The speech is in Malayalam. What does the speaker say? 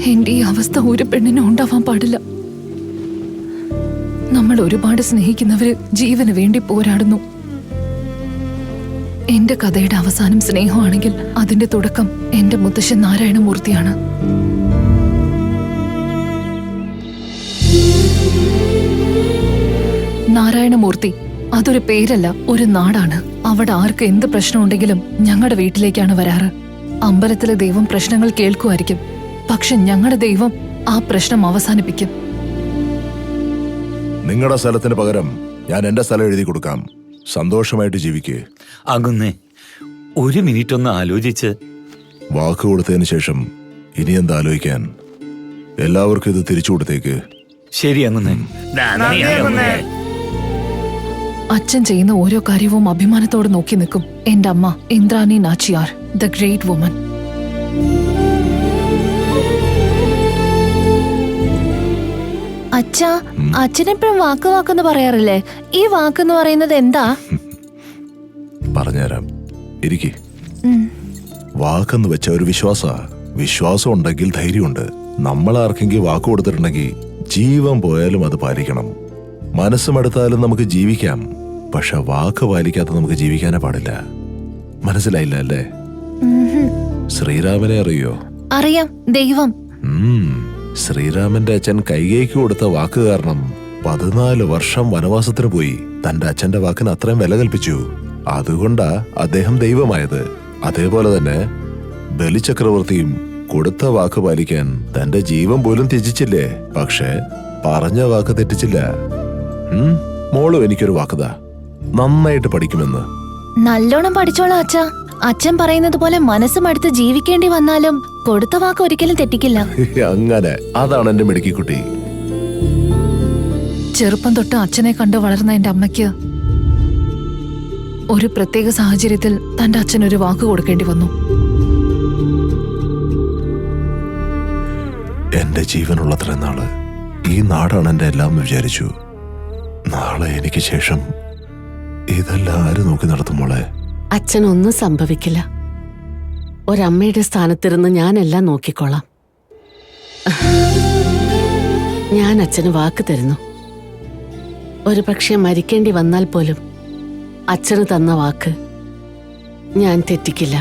എന്റെ ഈ അവസ്ഥ ഒരു പെണ്ണിനും ഉണ്ടാവാൻ പാടില്ല. നമ്മൾ ഒരുപാട് സ്നേഹിക്കുന്നവര് ജീവന് വേണ്ടി പോരാടുന്നു. എന്റെ കഥയുടെ അവസാനം സ്നേഹമാണെങ്കിൽ അതിന്റെ തുടക്കം എന്റെ മുത്തശ്ശൻ നാരായണമൂർത്തിയാണ്. നാരായണമൂർത്തി അതൊരു പേരല്ല, ഒരു നാടാണ്. അവിടെ ആർക്ക് എന്ത് പ്രശ്നമുണ്ടെങ്കിലും ഞങ്ങളുടെ വീട്ടിലേക്കാണ് വരാറ്. അമ്പലത്തിലെ ദൈവം പ്രശ്നങ്ങൾ കേൾക്കുമായിരിക്കും, പക്ഷെ ഞങ്ങളുടെ ദൈവം ആ പ്രശ്നം അവസാനിപ്പിക്കും. നിങ്ങളുടെ സ്ഥലത്തിന് പകരം ഞാൻ എന്റെ സ്ഥലം എഴുതി കൊടുക്കാം. സന്തോഷമായിട്ട് ജീവിക്കേ. അങ്ങുന്നേ ഒരു മിനിറ്റ് ഒന്ന് ആലോചിച്ച്. വാക്ക് കൊടുത്തതിന് ശേഷം ഇനി എന്താ ആലോചിക്കാൻ? എല്ലാവർക്കും ഇത് തിരിച്ചു കൊടുത്തേക്ക്. ശരി അങ്ങുന്നേ. അച്ഛൻ ചെയ്യുന്ന ഓരോ കാര്യവും അഭിമാനത്തോടെ നോക്കി നിൽക്കും എന്റെ അമ്മ Indrani Nachiyar, the great woman. അച്ഛാ, അച്ഛനെപ്പോഴും വാക്ക് വാക്കെന്ന് പറയാറില്ലേ? ഈ വാക്കെന്ന് പറയുന്നത് എന്താ? പറഞ്ഞുതരാം, ഇരിക്കെ. വാക്കെന്ന് വെച്ച ഒരു വിശ്വാസം ഉണ്ടെങ്കിൽ ധൈര്യമുണ്ട്. നമ്മൾ ആർക്കെങ്കിലും വാക്ക് കൊടുത്തിട്ടുണ്ടെങ്കിൽ ജീവൻ പോയാലും അത് പാലിക്കണം. മനസ്സുമെടുത്താലും നമുക്ക് ജീവിക്കാം, പക്ഷെ വാക്ക് പാലിക്കാത്ത നമുക്ക് ജീവിക്കാനേ പാടില്ല. മനസ്സിലായില്ല അല്ലേ? ശ്രീരാമനെ അറിയോ? അറിയാം, ദൈവം. ശ്രീരാമന്റെ അച്ഛൻ കൈകേയ്ക്ക് കൊടുത്ത വാക്ക് കാരണം 14 വർഷം വനവാസത്തിന് പോയി. തന്റെ അച്ഛന്റെ വാക്കിന് അത്രയും വില കൽപ്പിച്ചു. അതുകൊണ്ടാ അദ്ദേഹം ദൈവമായത്. അതേപോലെ തന്നെ ബലിചക്രവർത്തിയും കൊടുത്ത വാക്ക് പാലിക്കാൻ തന്റെ ജീവൻ പോലും ത്യജിച്ചില്ലേ, പക്ഷെ പറഞ്ഞ വാക്ക് തെറ്റിച്ചില്ല. മോളും എനിക്കൊരു വാക്കുതാ, നന്നായിട്ട് പഠിക്കുമെന്ന്. നല്ലോണം പഠിച്ചോളാം അച്ഛാ. അച്ഛൻ പറയുന്നത് പോലെ മനസ്സുമടുത്ത് ജീവിക്കേണ്ടി വന്നാലും കൊടുത്ത വാക്ക് ഒരിക്കലും തെറ്റിക്കില്ല. അങ്ങനെ, അതാണ് എന്റെ മിടുക്കിക്കുട്ടി. ചെറുപ്പം തൊട്ട് അച്ഛനെ കണ്ടു വളർന്ന എന്റെ അമ്മയ്ക്ക് ഒരു പ്രത്യേക സാഹചര്യത്തിൽ തന്റെ അച്ഛൻ ഒരു വാക്ക് കൊടുക്കേണ്ടി വന്നു. എന്റെ ജീവനുള്ളത്ര നാള് ഈ നാടാണ് എന്റെ എല്ലാം വിചാരിച്ചു. നാളെ എനിക്ക് ശേഷം ഇതെല്ലാം ആര് നോക്കി നടത്തും മോളെ? അച്ഛനൊന്നും സംഭവിക്കില്ല. ഒരമ്മയുടെ സ്ഥാനത്തിരുന്ന് ഞാനെല്ലാം നോക്കിക്കോളാം. ഞാൻ അച്ഛന് വാക്ക് തരുന്നു. ഒരു പക്ഷെ മരിക്കേണ്ടി വന്നാൽ പോലും അച്ഛന് തന്ന വാക്ക് ഞാൻ തെറ്റിക്കില്ല.